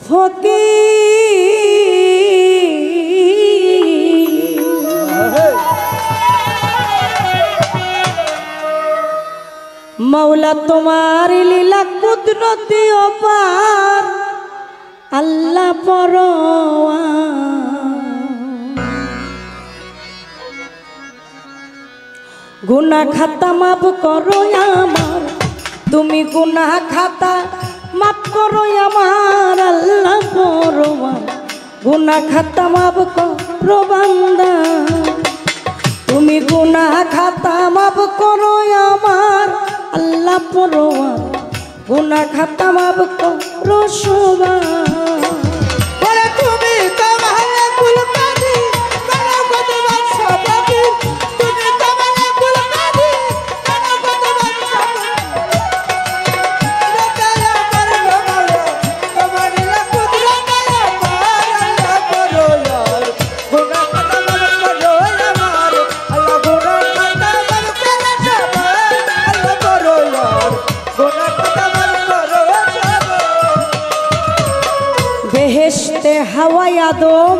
ফকির মাওলা তোমার লীলা কুদরতি অপার আল্লাহ পরোয়ার গুনাহ খাতা মাফ করো আমার তুমি গুনাহ খাতা মাফ করো আমার আল্লাহ পরোয়ার গুনাহ খাতা মাফ করো বান্দা তুমি গুনাহ খাতা মাফ করো আমার আল্লাহ পরোয়ার গুনাহ খাতা মাফ করো সবার বলে তুমি কমলা কুল কাদি করো কত বাদশা বাকি তুমি কমলা কুল কাদি করো কত বাদশা রতায়া কর মাওলা তোমার লা কুদরত পার আল্লাহ করো ইয়ার গুনাহ খাতা মাফ করো আমার আল্লাহ গুনাহ খাতা মাফ করে সবার আল্লাহ করো ইয়ার গুনাহ খাতা মাফ করো সবার বেহেশতে হাওয়ায় আদম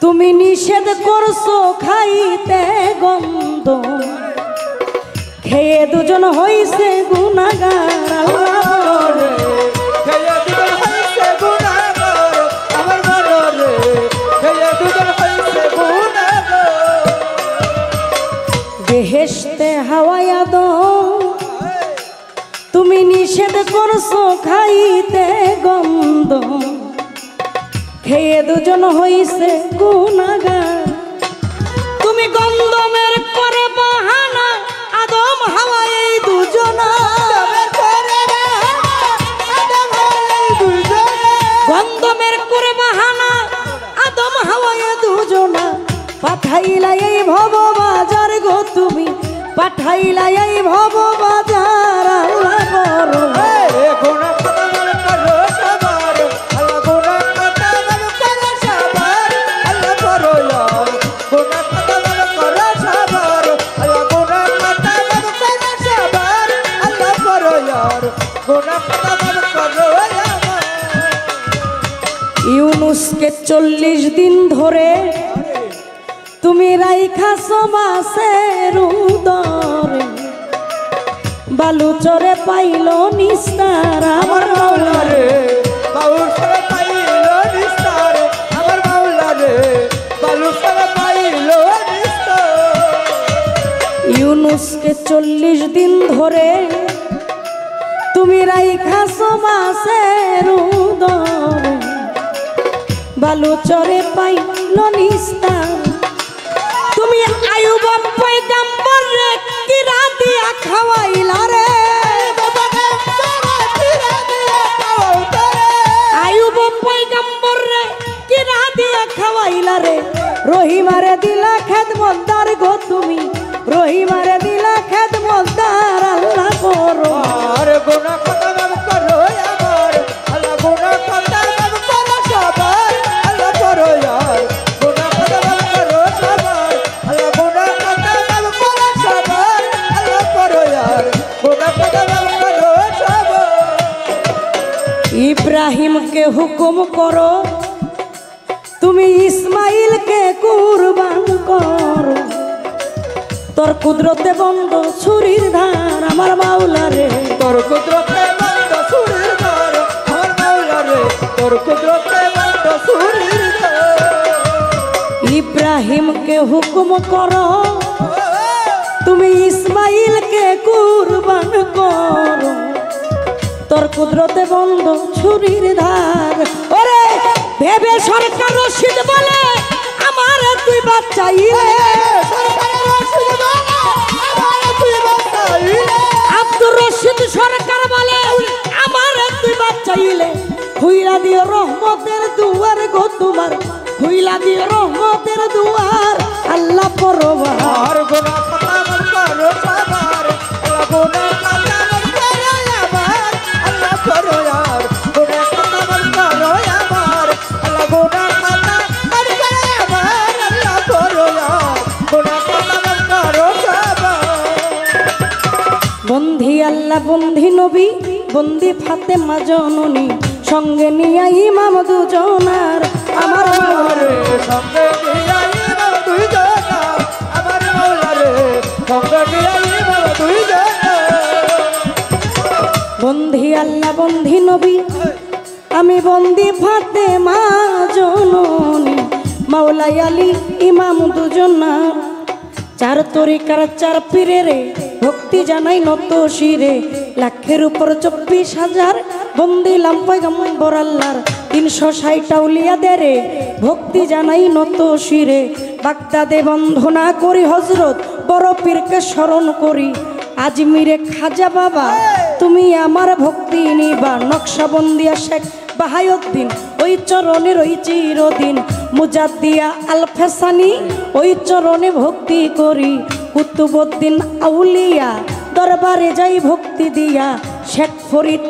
তুমি নিষেধ করছো খাইতে গন্ধ খেয়ে দুজন হইছে গুনাহগার আল্লাহ বলে খেয়ে দুজন হইছে গুনাহগার আমার মনে খেয়ে দুজন হইছে গুনাহগার বেহেশতে হাওয়ায় আদম তুমি নিষেধ করছো খাইতে গন্ধ খেয়ে দুজন হইছে গুনাহগার তুমি গন্ধমের করে বাহানা আদম হাওয়া এই দুজনা গন্ধমের করে বাহানা আদম হাওয়া এই দুজনা পাঠাইলা এই ভব বাজার গো তুমি পাঠাইলা এই ভব বাজার আল্লাহ বড় এ গুনাহ খাতা মাফ করো সবার আল্লাহ গুনাহ খাতা মাফ করো সবার আল্লাহ করো ইয়ার গুনাহ খাতা মাফ করো সবার আল্লাহ গুনাহ খাতা মাফ করো সবার আল্লাহ করো ইয়ার গুনাহ খাতা মাফ করো আমার ইউনুসকে 40 দিন ধরে তুমি রাইখাছো মাছের উদরে বালুচরে পাইল নিস্তার আমার মাওলা রে বাউল সারা পাইল নিস্তার আমার মাওলা রে বাউল সারা পাইল নিস্তার ইউনুসকে 40 দিন ধরে তুমি রাইখাছো মাছের উদরে বালুচরে পাইল নিস্তার তুমি আয়ুব পয়গম্বর রে কিরা দিয়া খাওয়াইলা রে আয়ুব পয়গম্বর রে কিরা দিয়া খাওয়াইলা রে রহিমারে দিলা খেদমতদার গো তুমি রহিমারে দিলা খেদমতদার আল্লাহ করো আর গুনাহ খাতা মাফ করো আমার আল্লাহ গুনাহ খাতা মাফ করো সবার আল্লাহ করো ইয়ার গুনাহ খাতা মাফ করো সবার আল্লাহ গুনাহ খাতা মাফ করো সবার আল্লাহ করো ইয়ার গুনাহ খাতা মাফ করো সবার ইব্রাহিমকে হুকুম করো তুমি ইসমাইলকে কুরবান করো তোর কুদরতে বন্ধ ছুরির ধার আমার মাওলা রে তোর কুদরতে বন্ধ ছুরির ধার আমার মাওলা রে তোর কুদরতে বন্ধ ছুরির ধার ইব্রাহিমকে হুকুম করো তুমি ইসমাইলকে কুরবান করো তোর কুদরতে বন্ধ ছুরির ধার ওরে ভেবে সরকার রশিদ বলে আমার তুই বাচ্চাইলে আব্দুর রশিদ সরকার বলে আমার তুই বাচ্চাইলে খুইলা দিও রহমতের দুয়ার গো তোমার খুইলা দিও রহমতের দুয়ার আল্লাহ পরোয়ার আর গুনাহ খাতা মাফ করো সবার আল্লাহ গুনাহ খাতা মাফ করো আমার আল্লাহ করো ইয়ার গুনাহ খাতা মাফ করো আমার আল্লাহ গুনাহ খাতা মাফ করো আমার আল্লাহ করো ইয়ার গুনাহ খাতা মাফ করো সবার বন্ধি আল্লাহ বন্ধি নবী বন্দি ফাতেমা জননী সঙ্গে নিয়ে ইমাম দুজনার আমার মাওলারে সঙ্গে নিয়ে ইমাম দুইজনা আমার মাওলারে সঙ্গে নিয়ে ইমাম দুইজনা বন্ধি আল্লাহ বন্ধি নবী আমি বন্দি ফাতেমা জননী মাওলাই আলী ইমাম দুজনা চার তরিকার চার পীরের ভক্তি জানাই নত শিরে লাখের উপর 24,000 বন্দি লাম্পাই গম্বর আল্লাহর 360 আউলিয়াদের ভক্তি জানাই নত শিরে বাগদাদে বন্ধনা করি হজরত বড় পীরকে স্মরণ করি আজমিরে খাজা বাবা তুমি আমার ভক্তি নিবা নকশাবন্দিয়া শেখ বাহায়ুদ্দিন ওই চরণের ওই চিরদিন মুজাদ্দিয়া আল ফেসানি ওই চরণে ভক্তি করি কুতুবউদ্দিন আউলিয়া দরবারে যাই ভক্তি দিয়া শেখ ফরিদ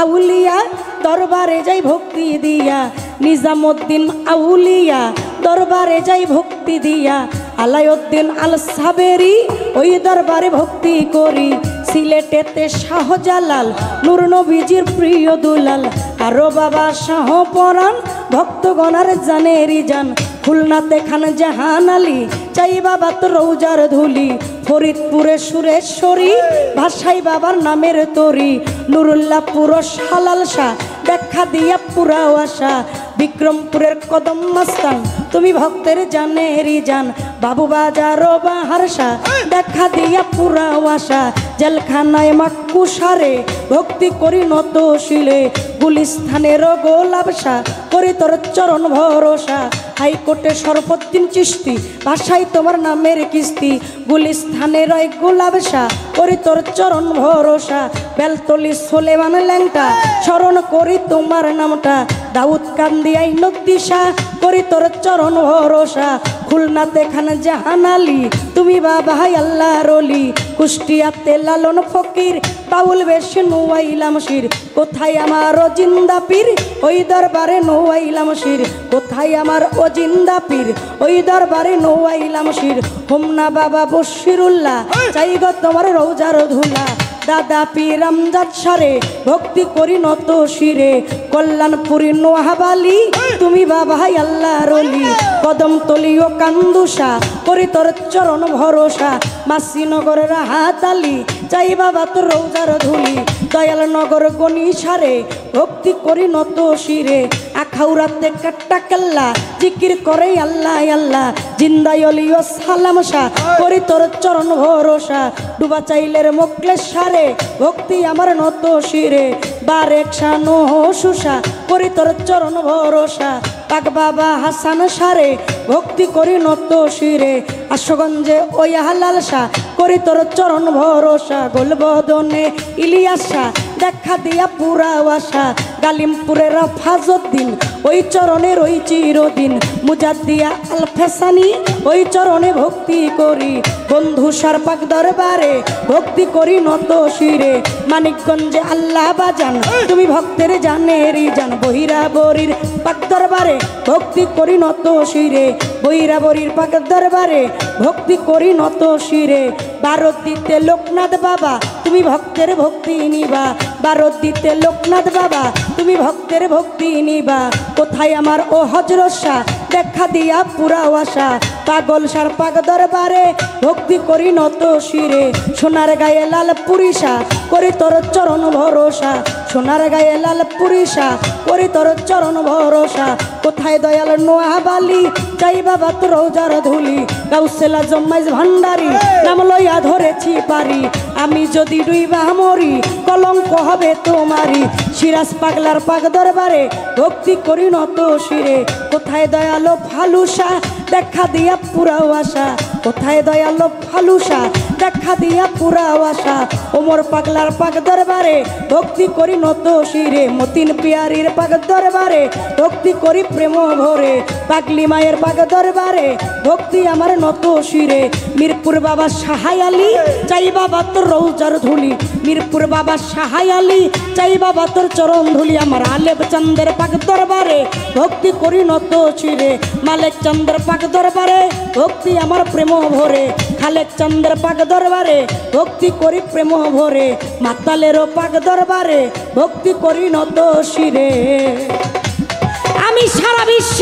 আউলিয়া দরবারে যাই ভক্তি দিয়া নিজামুদ্দিন আউলিয়া দরবারে যাই ভক্তি দিয়া আলাউদ্দিন আল সাবেরি ওই দরবারে ভক্তি করি সিলেটেতে শাহজালাল নূর নবীজির প্রিয় দুলাল আরো বাবা শাহ পরাণ ভক্তগণার জানেরি জান খুলনাতে খান জাহান আলী চাই বাবা তো রৌজার ধুলি ফরিদপুরে সুরেশ্বরী ভাষাই বাবার নামের তরি নুরুল্লাহপুর শালাল শাহ দেখা দিয়া পুরা আশা বিক্রমপুরের কদম মাস্তান তুমি ভক্তের জানেরি জান বাবু বাজার বাহারসা দেখা দিয়া পুরা আশা জেলখানায় মাক্কুসারে ভক্তি করি নত শিলে গুলিস্থানের গোলাবসা করি তোর চরণ ভরসা হাইকোর্টে সরফুদ্দিন চিশতি ভাষাই তোমার নামের কিস্তি গুলিস্থানের গোলাবসা করি তোর চরণ ভরসা বেলতলি সোলেমান ল্যাংটা স্মরণ করি তোমার নামটা দাউদ কান্দিয়াই নদিশা করি তোর চরণ ভরসা খুলনাতে খান জাহান আলী তুমি বাবা আল্লাহ রলি কুষ্টিয়াতে লালন ফকির বাউল বেশ নোয়াইলাম শির কোথায় আমার ও জিন্দা পীর ওই দরবারে নোয়াইলাম শির কোথায় আমার ও জিন্দা পীর ওই দরবারে নোয়াইলাম শির হোমনা বাবা বশিরুল্লাহ চাই গো তোমার রৌজার ধুলা দাদা পীর আমজাদ সারে ভক্তি করি নত শিরে কল্যাণপুরী নোহাবালি তুমি বাবা আল্লাহ রলি কদমতলি ও কান্দুসা করি তোর চরণ ভরসা মাসিনগরের হাতালি চাই বাবা তোর রৌজার ধুলি দয়ালনগর গণিসারে ভক্তি করি নত শিরে আখাউরাতে কাট্টা কেল্লা জিকির করে আল্লাহ আল্লাহ জিন্দায়লি ও সালাম শাহ করি তোর চরণ ভরসা ডুবা চাইলের মোকলেশ্বরে ভক্তি আমার নত শিরে বারেক শানো সুসা করি তোর চরণ ভরসা পাক বাবা হাসান সারে ভক্তি করি নত শিরে আশুগঞ্জে ওই হালাল শাহ করি তোর চরণ ভরসা গোলবদনে ইলিয়াসা দেখা দিয়া পুরা আশা গালিমপুরের ফাজউদ্দিন ওই চরণের ওই চিরদিন মুজাদ্দিয়া আল ফেসানি ওই চরণে ভক্তি করি বন্ধু সারপাক দরবারে ভক্তি করি নত শিরে মানিকগঞ্জে আল্লাহ বাজান তুমি ভক্তের জানেরি জান বহিরাবরির পাক দরবারে ভক্তি করি নত শিরে বহিরাবরির পাক দরবারে ভক্তি করি নত শিরে ভারত দিতে লোকনাথ বাবা তুমি ভক্তের ভক্তি নিবা ভারত দিতে লোকনাথ বাবা তুমি ভক্তের ভক্তি নিবা কোথায় আমার ও হজরত শাহ দেখা দিয়া পুরা আশা পাগল সার পাক দরবারে ভক্তি করি নত শিরে সোনার গায়ে লাল পুরিশা করি তোর চরণ ভরসা সোনার গায়ে লাল পুরিশা করি তোর চরণ ভরসা কোথায় দয়াল নোয়াবালি চাই বাবা তোর রৌজার ধুলি গাউসেলা জম্মাইজ ভান্ডারি নাম লইয়া ধরেছি পারি আমি যদি ডুইবা মরি কলঙ্ক হবে তোমারি সিরাজ পাগলার পাক দরবারে ভক্তি করি নত শিরে কোথায় দয়ালো ফালুসা দেখা দিয়া পুরা আশা কোথায় দয়ালো ফালুসা দেখা দিয়া পুরা আশা ওমর পাগলার পাক দরবারে ভক্তি করি নত শিরে মতিন পিয়ারির পাক দরবারে ভক্তি করি প্রেম ভরে পাগলি মায়ের পাক দরবারে ভক্তি আমার নত শিরে মিরপুর বাবা সাহাই আলী চাই বাবা তোর রৌজার ধুলি মিরপুর বাবা সাহাই আলী চাই বাবা তোর চরণ ধুলি আমার আলেপ চন্দ্রের পাক দরবারে ভক্তি করি নত শিরে মালেক চন্দ্র পাক দরবারে ভক্তি আমার প্রেম ভরে খালেক চন্দ্র পাক দরবারে ভক্তি করি প্রেম ভরে মাতালেরও পাক দরবারে ভক্তি করি নত শিরে।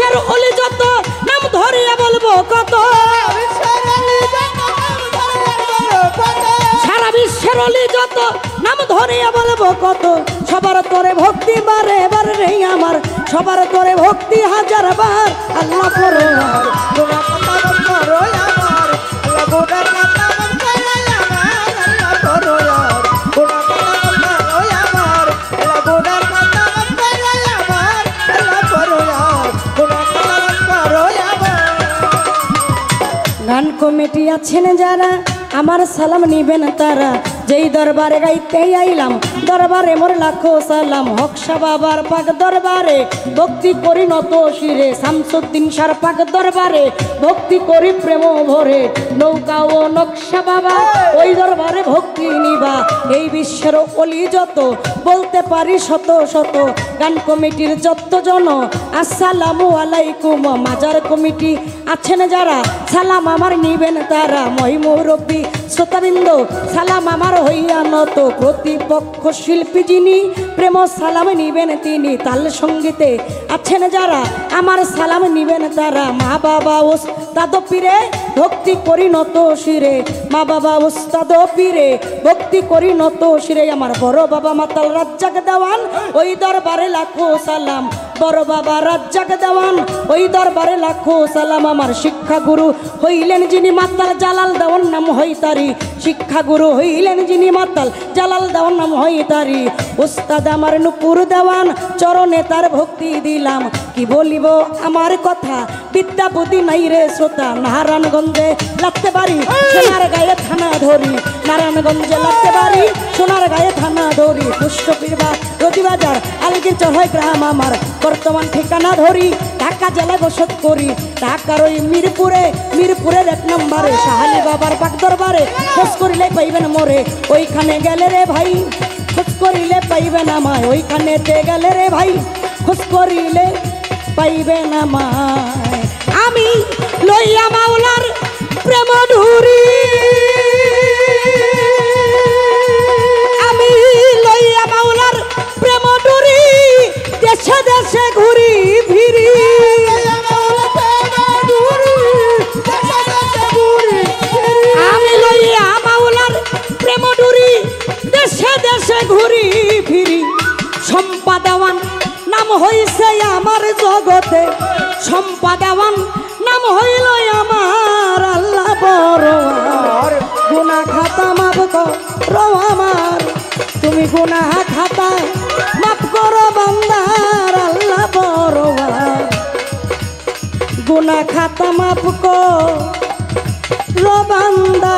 বিশ্বের অলি যত নাম ধরিয়া বলবো কত সারা বিশ্বের অলি যত নাম ধরিয়া বলবো কত সবার তোরে ভক্তি বারে বারে রে আমার সবার তোরে ভক্তি হাজার বার আল্লাহ পরোয়ার গুনা খতম করো আমার আল্লাহ গুনা খতম করো আমার আল্লাহ পরোয়ার গুনা খতম করো আমার আল্লাহ গুনা খতম করো আমার আল্লাহ পরোয়ার গুনা খতম করো আমার গান কমিটি আছেন যারা আমার সালাম নিবেন তারা যেই দরবারে গাইতে আইলাম দরবারে মোর লাখো সালাম হকসা বাবার পাক দরবারে ভক্তি করি নত শিরে শামসুদ্দিন সার পাক দরবারে ভক্তি করি প্রেম ভরে নৌকা ও নকশা বাবা ওই দরবারে ভক্তি নিবা এই বিশ্বের অলি যত বলতে পারি শত শত গান কমিটির যত জন আসসালামু আলাইকুম মাজার কমিটি আছেন যারা সালাম আমার নিবেন তারা মহিমুরব্বী শ্রোতাবৃন্দ সালাম আমার হইয়া নত প্রতিপক্ষ শিল্পী যিনি প্রেম সালাম নিবেন তিনি তাল সঙ্গীতে আছেন যারা আমার সালাম নিবেন তারা মা বাবা ওস্তাদ পীরে ভক্তি করি নত শিরে মা বাবা ওস্তাদ পীরে ভক্তি করি নত শিরে আমার বড় বাবা মাতাল রাজ্জাক দেওয়ান ওই দরবারে লাখো সালাম বড় বাবা রাজ্জাক দেওয়ান ওই দরবারে লাখো সালাম আমার শিক্ষা গুরু হইলেন যিনি মাতাল জালাল দেওয়ান নাম হইতারি শিক্ষা গুরু হইলেন যিনি মাতাল জালাল দেওয়ান নাম হইতারি ওস্তাদ আমার নুপুর দেওয়ান চরণে তার ভক্তি দিলাম কি বলিব আমার কথা বিদ্যা বুদ্ধি নাই রে শ্রোতা নারায়ণগঞ্জে লাগতে পারি সোনার গায়ে থানা ধরি নারায়ণগঞ্জে লাগতে পারি সোনার গায়ে থানা ধরি পুষ্পপীর বা রতিবাজার আলগির চড়াই গ্রাম আমার বর্তমান ঠিকানা ধরি ঢাকা জেলা বসত করি ঢাকার ওই মিরপুরের 1 নম্বরে সাহালি বাবার পাক দরবারে খোঁজ করিলে পাইবেন মোরে ওইখানে গেলে রে ভাই খোঁজ করিলে পাইবেন আমায় ওইখানেতে গেলে রে ভাই খোঁজ করিলে পাইবেন আমায় আমি লইয়া মাওলার প্রেম ধুরি আমি লইয়া মাওলার প্রেম ধুরি দেশে দেশে ঘুরি ফিরি আমি লইয়া মাওলার প্রেম ধুরি দেশে দেশে ঘুরি ফিরি সম্পাদওয়ান নাম হইছে আমার জগতে সম্পাদওয়ান নাম হইল আমার আল্লাহ বড় গুনা খাতা মাফ করো আমার তুমি গুনা খাতা মাফ করো বান্দার আল্লাহ বড় গুনা খাতা মাফ করো বান্দা